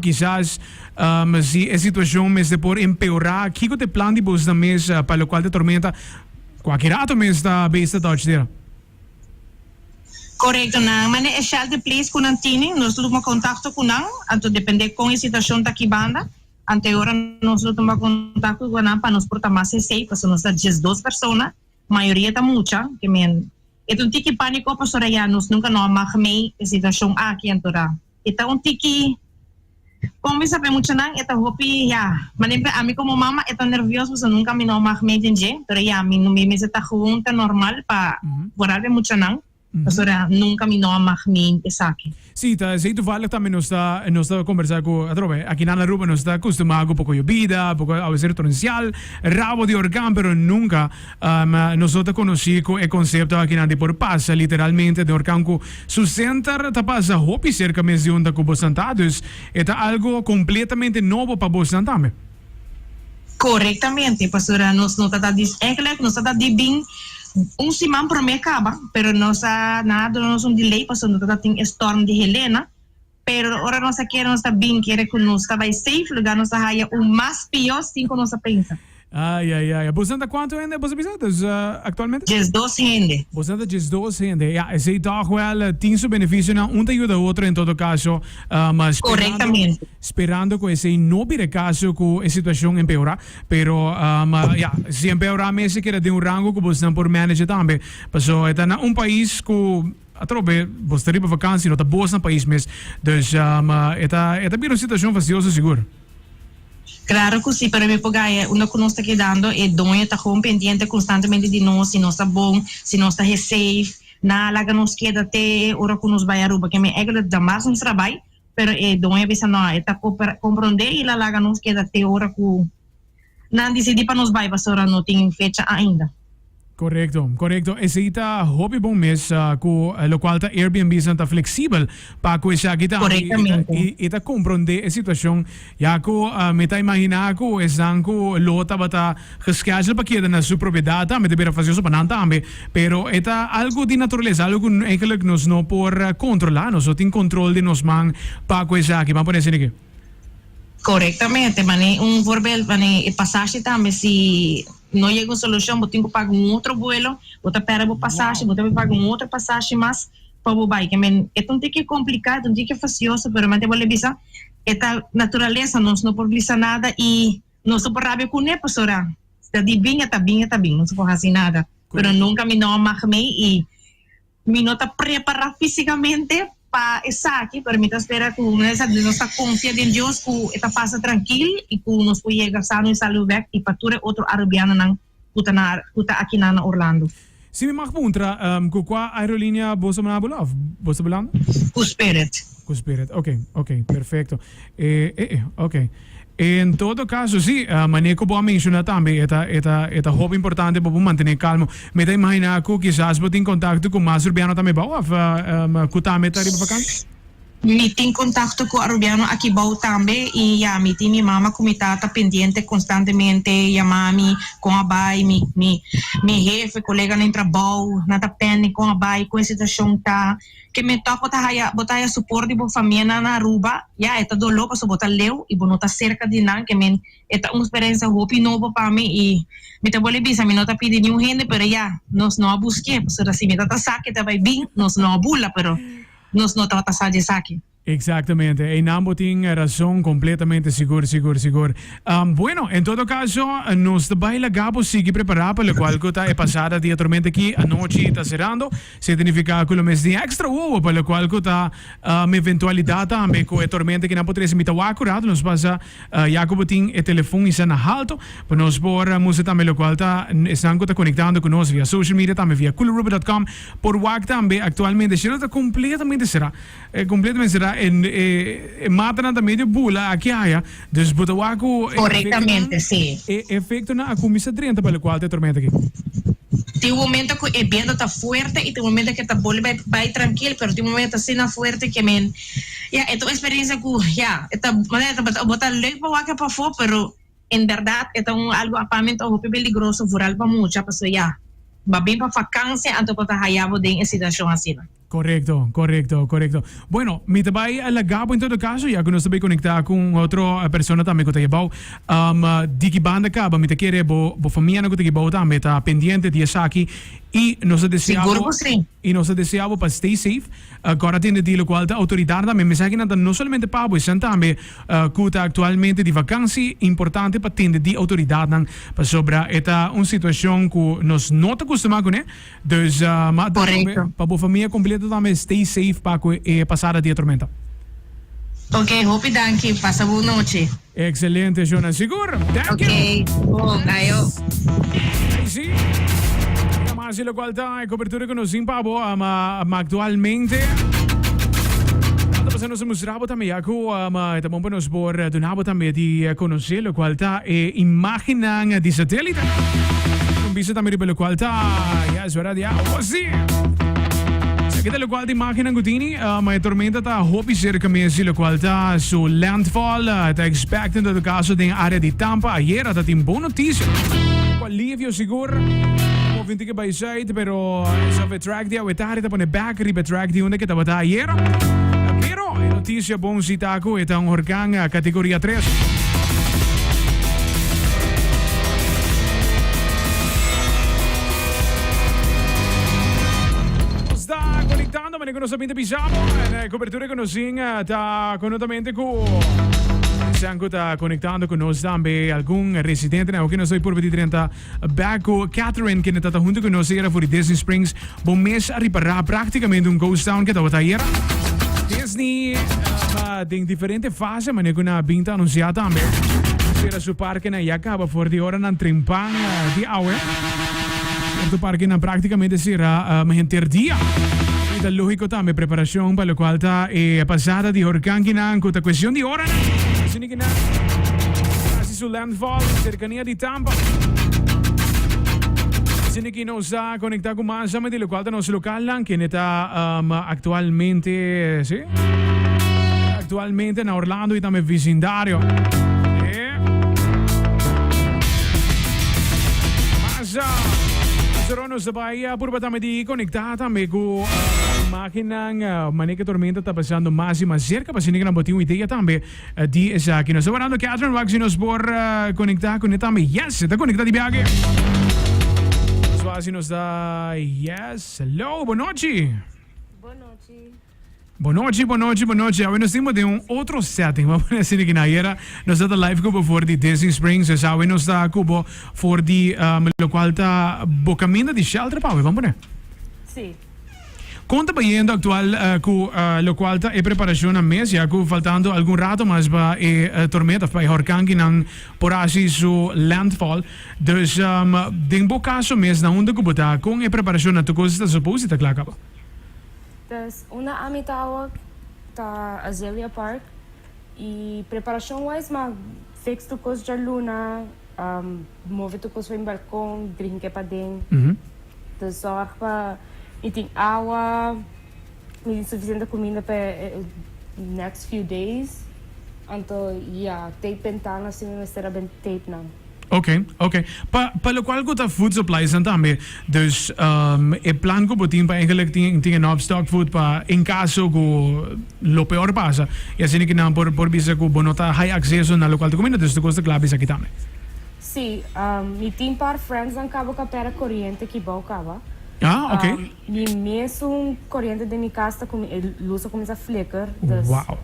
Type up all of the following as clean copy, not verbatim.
quizás si a situación mes de por empeorar, ¿qué te plan de vos mes para lo cual te tormenta cualquier rato mes está besta touch there? Correcto, na mane é shelter place com antini, nós temos contato com não, anto depende com a situação daqui banda. Ante agora nós temos contato com não para nos portar mais safe, porque nós temos 12 pessoas, maioria tá muita, que men. Então tiki pânico para soraya nós nunca não magmei a situação aqui antora. Então tiki como sabe muito não, eta hopi ya, mane a mim como mama eta nervioso, porque nunca me não magmei dinje, pero ya me não me está junta normal para vorar muito não. Pastora, nunca me não magmin esaki. Sim, tá, sei tu fala também nós está conversar com a trobe. Aqui na Aruba nós está acostumado pouco de vida, pouco a ser torrencial, rabo de orgán, pero nunca nós está conhecido o conceito aqui na de por passa literalmente de orgán com su center tá passa hopi cerca mês de onda com bosantados, é algo completamente novo para bosantame. Corretamente, pastora, nós não tá eigenlijk, nós tá de bem semana para me acaba, pero nós nada nós delay passando tá tem storm de Helena, pero ora nós aqui nós tá bem querer que nós tá vai safe lugar nós tá haya mais pior cinco nós pensa. Ai. Bosanta quanto ainda você precisa atualmente? Just 12 gente. Bosanta just 12 gente. Ja, esse toch wel tem seu benefício na um ajuda outro em todo caso, mas corretamente. Esperando que esse não vire caso que a situação empeora, pero ja, se empeorar mais que de rango que você por manager também. Passo é na país que atrobe você riba vakansie no tá boas na país mes. Dus é bem uma situação fastidiosa seguro. Claro que sim, para mim pegar uma que nós está quedando é donha está com pendiente constantemente de nós, se nós está bom, se nós está safe, na laga nos queda até hora que nos vai a Aruba, que me é que dá mais um trabalho, pero é donha bisa não, está compreender e la laga nos queda até hora que não decidi para nos vai, pastora não tem fecha ainda. Correcto. Esse está hobby bom mês com o qual tá Airbnb está flexível para que essa aqui tá e tá compreender a situação já que me tá imaginar que essa que lota bata reschedule para que na sua propriedade também deveria fazer isso para não também, pero é algo de natureza, algo que eigenlijk nós não por controlar, nós tem controle de nós man para que essa aqui, vamos por assim aqui. Corretamente, mane verbal, mane passagem também se não chega a solução, eu tenho que pagar outro vuelo, outra pera a passagem, eu tenho que pagar outra passagem, mas para o bike, é um pouco complicado, um pouco facioso, mas eu vou lhe dizer, esta natureza não pode dizer nada e não se pode rabiar com a pessoa, está bem, não se pode fazer nada, mas nunca me não amei e me não está preparado fisicamente para estar aqui, para me esperar que nossa confiança em Deus que está passa tranquilo e que nós podemos chegar sano e saludo e para todo outro arabiano não está aqui na Orlando. Se me mag perguntar, qual aerolínea você manabula? Você belando? Com Spirit. Ok, perfeito. Ok. En todo caso, sí, manejo puedo mencionar también esta hobby importante para mantener calmo. Me da imaginar que quizás vos en contacto con más urbiano también, ¿va? ¿Kutame está arriba vacante? Me tenho contato com o Arubiano aqui bom também e a me tem minha mama como está pendiente constantemente e a mami com a bai me jefe colega no trabalho nada pena com a bai com a situação tá que me toca botar suporte para família na Aruba já é todo louco só botar leu e botar cerca de nada que me é uma experiência hope nova para mim e me tá boleh bisa me não tá pedindo nenhum rende pero já nós não busquei porque assim me tá saque tá vai bem nós não bula pero nós não estamos a de saque. Exactamente, en ambos tienen razón completamente seguro. Bueno, en todo caso, nos baila Gabo sigue preparado para lo cual está pasada día tormenta aquí, anoche está cerrando, significa que lo mes de extra huevo para lo cual está eventualidad también con la tormenta que no podría ser mitad acurado, nos pasa Jacobo tiene el teléfono y se na alto, pues nos por música también lo cual están conectando con nosotros vía social media también vía coolaruba.com, por WAC también actualmente, si no está completamente será matan também de bula aqui há dus botawaku corretamente sim efeito na comissa 30 pelo qual te tormenta aqui tem momento que o vento está forte e tem momento que está vai tranquilo pero tem momento assim na forte que men é uma experiência que está botar leite para waka para fora pero em verdade é algo apamento muito peligroso por algo muita pessoa vai bem para vacância antes para hayabo de situação assim Correcto. Bueno, mi trabajo a la Gabo en todo caso, ya que nos estoy conectado con otra persona también que te llevó. Diki banda acaba, mi te quiere, bo familia no que te llevó también, está pendiente de aquí y nos deseamos. Seguro que sí. Y nos deseamos para stay safe. Agora tiene de lo cual la autoridad también me sabe que no solamente para pues también que actualmente de vacancia importante para tener de autoridad para sobre esta una situación que nos no te acostumamos con dus Correcto. para familia completa também stay safe para passar a dia tormenta. Ok, hope y danke. Pasa buena noche. Excelente, Jonas. Seguro. Thank you. Ok. Oh, tayo. Sí. Mas lo qual está cobertura con nos impabo, ma actualmente passando se mostrava também ako tá bom para nos por donavo também de conhecer lo qual está imaginando de satélite. Un visto também pelo qual está ja svara dia. Sì. Kita lo qual di macchina Gutini, ma tormenta ta hopi cerca mesi lo qual ta su landfall, ta expecting dat caso din area di Tampa. Ayer dat in buona notizia. Qual livio sicuro. Mo vinti che by side, pero sa track di awetare ta pone back ribe track di unde che ta bata ayer. Pero notizia bon sitaco eta un huracán categoria 3. Ma ne conosciamo pisamo copertura con nos ta conotamente con se anche sta conectando con noi también algún residente che non so por 30 back Catherine che è stata junto con noi era fuori Disney Springs bon mes a riparare praticamente un ghost town che stava ieri Disney in differente fase ma ne con una binta annunciata también era su parque na acaba fuori di ora nan trimpan di hour il parque na praticamente sarà menterdia dal logico también preparación para lo cual está pasada de huracán que nan con cuestión de hora sini que casi su landfall cercanía de Tampa sini que nos ha conectado con más de lo cual nos local que está actualmente sí actualmente en Orlando y también vecindario Sarono sa Bahia, pur batame di conectata me con máquina maneca tormenta está passando máxima cerca para que não botinho ideia também de essa aqui nós estamos Catherine Wax nos por conectar com também yes está conectado de viagem Suasi nos dá yes hello boa noite Boa noite. Agora nós temos de outro setting. Vamos dizer que na era nós estamos live cubo for de Disney Springs. Agora nós estamos cubo for de lo qual está bocamento de shelter para vamos né? Sim. Conta bem atual com lo qual está em preparação a mês já que faltando algum rato mas para tormenta para huracán que não por assim su landfall. Dus den bo caso mês na onde cubo tá com em preparação a tu coisa está suposto tá claro. Dus una ami tawag ta Azalea Park e preparação wise mag fix to cos jar luna move to cos vem balcão drink pa din dus zorg pa eating água me suficiente comida para next few days anto tape ventana se me estará bem tape não. Ok. Pa lo qual gota food supplies também. Dus e plan ko botin pa eigenlijk ting en stock food pa in caso ko lo peor pasa. E assim que não por bisa ko bonota high accesso na local comida dus to costa clave aqui também. Sim, mi team par friends ang cabo capera corriente que bom cava. Ah, ok. Mi mesmo corriente de mi casa com luz começa a flicker. Dus wow.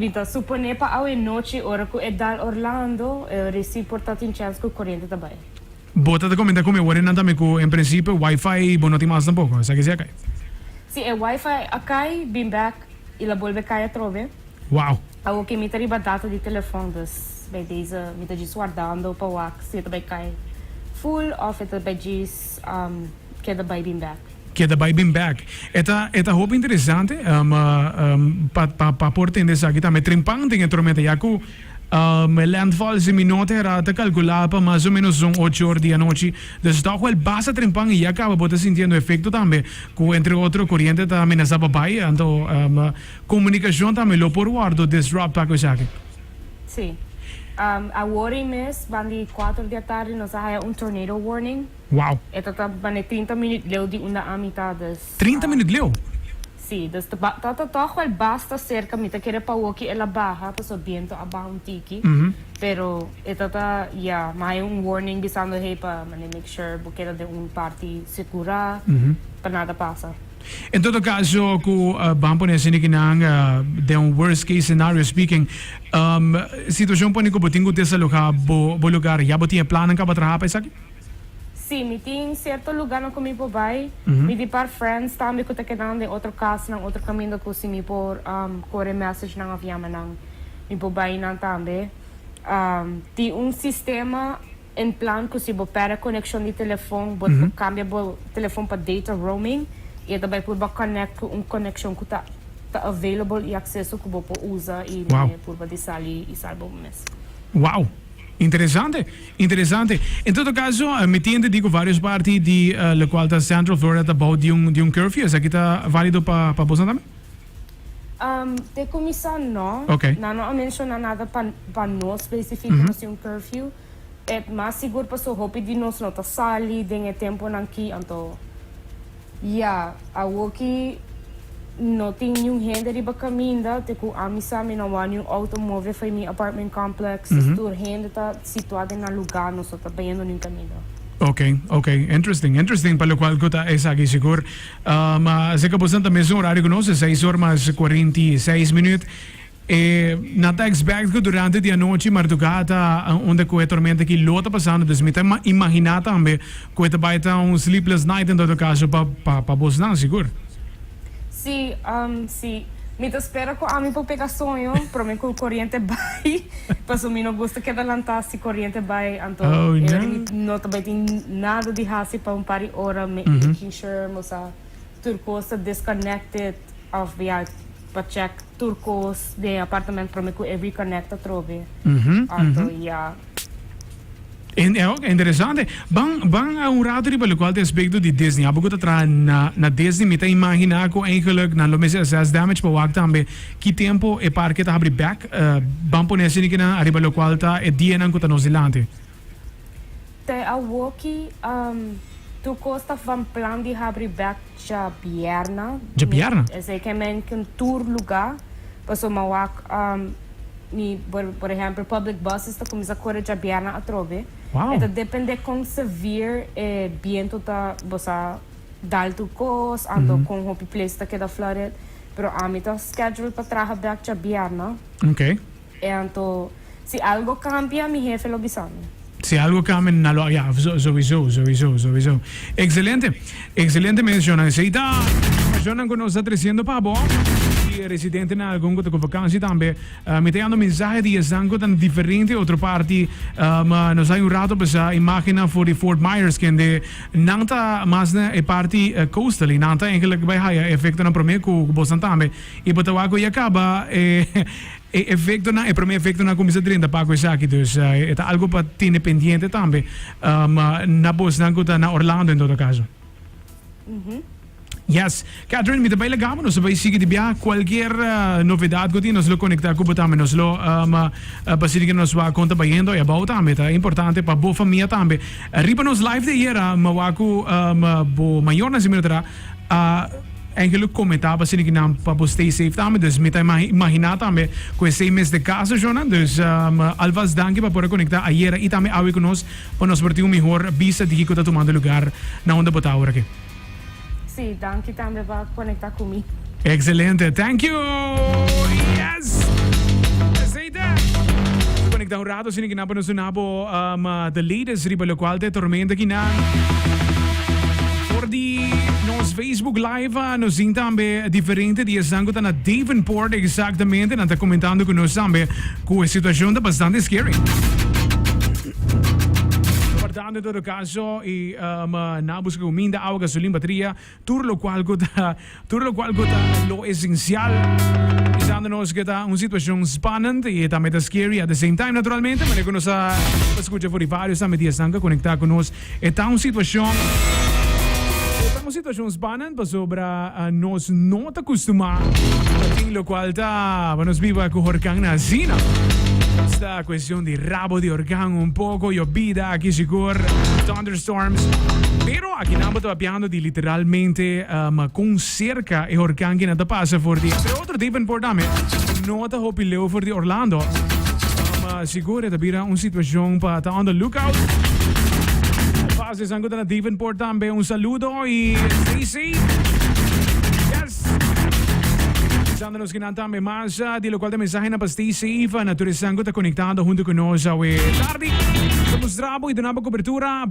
Então, supone para a noite, hora que é dar Orlando, recebi portato in chance com corrente também. Bota te comenta come ora não também com em princípio Wi-Fi bom não tem mais tampouco, sabe que é aqui? Sim, é Wi-Fi aqui, bem back, e la volve cair trove. Wow. A o que me tem data de telefone, dus bij deze me tem guardando para o se também cai full of it também diz que também bem back. Que daarbij ben back. Eta hoop interessante pa porten dessa aqui também trimpang tem tormenta yaku landfall se minuto era te calcular para mais ou menos 8 horas de noite. Dus toch wel basa trimpang e acaba bota sintiendo efecto também com entre outro corrente também nessa papai então comunicação também lo por guardo disrupt pa coisa aqui. Sim. Agora mês, bandi 4 da tarde, nós há tornado warning. Wow. Ito tá bani 30 minutos leu di una amitadas. 30 minutos leu? Sim, dus qual basta cerca mita querer pa woki ela baja, paso viento abajo un tiki. Pero ito tá, may warning bisando hey pa make sure bukera de party segura, pa nada passa. In todo caso, kung bampo na sinikinang de un worst case scenario speaking, sitwasyon po ni ko buting sa lugar, ya buting planan ka ba traha pa isaki? Sim, me tem certo lugar no comigo vai, me di par friends também que tá querendo de outro caso, ng outro caminho que se me por corre message ng aviama ng me po vai nang também. Tem sistema em plan que se bo para conexão de telefone, bo cambia bo telefone para data roaming, e também por ba connect com conexão que tá available e acesso que bo po usa e por ba disali e salvo mes. Wow. Interessante, interessante. In todo caso, mi tiende dico varios parti di la qual da Central Florida about di un curfew, sa kita valido pa Boston também? Te comissão não. Okay. Não menciona nada para nós especificamente um curfew. É mais seguro para so hope de nós não tá sali, dengue tempo nanki anto. A woki não tem nenhum render riba caminda, te ku amisa mi não há nenhum automóvel foi mi apartment complex, tur render tá situado na lugar, não só tá bem no caminho. Okay. Interesting. Para lo cual kota esa aqui seguro. Mas se kapusan ta mesmo horário conosco, 6 horas mais 46 minutos. Nata expect ko durante di noche madrugada onde ko tormenta que lota passando, dus mi ta imagina também ko ita baita un sleepless night in todo caso pa Boston seguro. Sim, me espera que a mim para pegar sonho, para mim que o corrente vai, mas o não gosta que adelantar se corrente vai, então não também tem nada de raça para par de hora, making sure moça turcos disconnected of para check turcos de apartamento para mim que every connecta trove, então Interessante. Bang un rato riba lo qual te aspecto di Disney. Abo ko tra na Disney mi ta imagina ko eigenlijk na lo mese assess damage pa wag tambe ki tempo e parke ta abri back bampo ne sini kina arriba lo qual ta e dienan ko ta nosilante. Te a woki tu costa van plan di abri back ja bierna. Ja bierna? Ese que men kun tour lugar paso mawak por exemplo, public buses tá começa a correr já bierna a trove. Wow. Então depende com severe viento tá bosa dalto cos ando com hopi place tá que da Florida, pero a mim tá schedule para trabalhar back já bierna. Okay. Então se algo cambia, mi jefe lo bisame. Se algo cambia, sowieso. Excelente mencionan. Se ita mencionan con nosotros 300 pabo. Residente na algum com vakantie também me tendo mensagem de zango tan diferente outra parte mas nós aí rato para imagina for the Fort Myers que de nanta mas na e parte coastal e nanta eigenlijk bij haya efecto na primeiro com Boston também e para o que acaba efecto na primeiro efecto na comisa 30 para coisa aqui dus é algo para ter pendiente também na Boston na Orlando em todo caso. Yes, Catherine, mi tabay lagamo no sabay sige dibiya cualquier novedad ko nos lo conectar ko tame nos lo pasirigan nos wa conta bayendo e about tame ta importante pa bo família tame riba nos live de era mawaku bo mayor na similatra eigenlijk comentava se que não para stay safe também dus me tá imagina também com esse mês de casa Jona dus alvas danke para poder conectar ayer e também awi conosco para nos partir melhor visa de que está tomando lugar na onda botar agora aqui. Sim, danke também para conectar comigo. Excelente, thank you! Yes! Aceita! Conectar rato, sini kinapa no sunabo the latest riba lo qual te tormenta kina. For the nos Facebook Live, nos zien também diferente de zango na Davenport exactamente, na tá comentando com nós também com a situação tá bastante scary. Importante todo caso e na busca de minda água, gasolina, bateria, tudo lo qual gota lo essencial. Isando-nos que tá uma situação spannend e também tá scary at the same time naturalmente, mas que nos escuta por vários também dias sanga conectar conosco. É tá uma situação spannend para sobre nós não tá acostumar, lo qual tá nos viva com horkang na zina. esta cuestión de rabo de huracán un poco, llovida aquí seguro, thunderstorms. Pero aquí estamos hablando de literalmente con cerca el huracán que nada pasa por ti. Pero otro tipo importante, nota hopileo por de Orlando. Seguro que había una situación para estar on the lookout. Pase sangue na Davenport también. Un saludo y stay safe. Yes. Pensándonos que también más, de lo cual de mensaje na para stay safe. Naturalmente está conectado junto con nosotros. Tarde, somos Drabo y tenemos cobertura.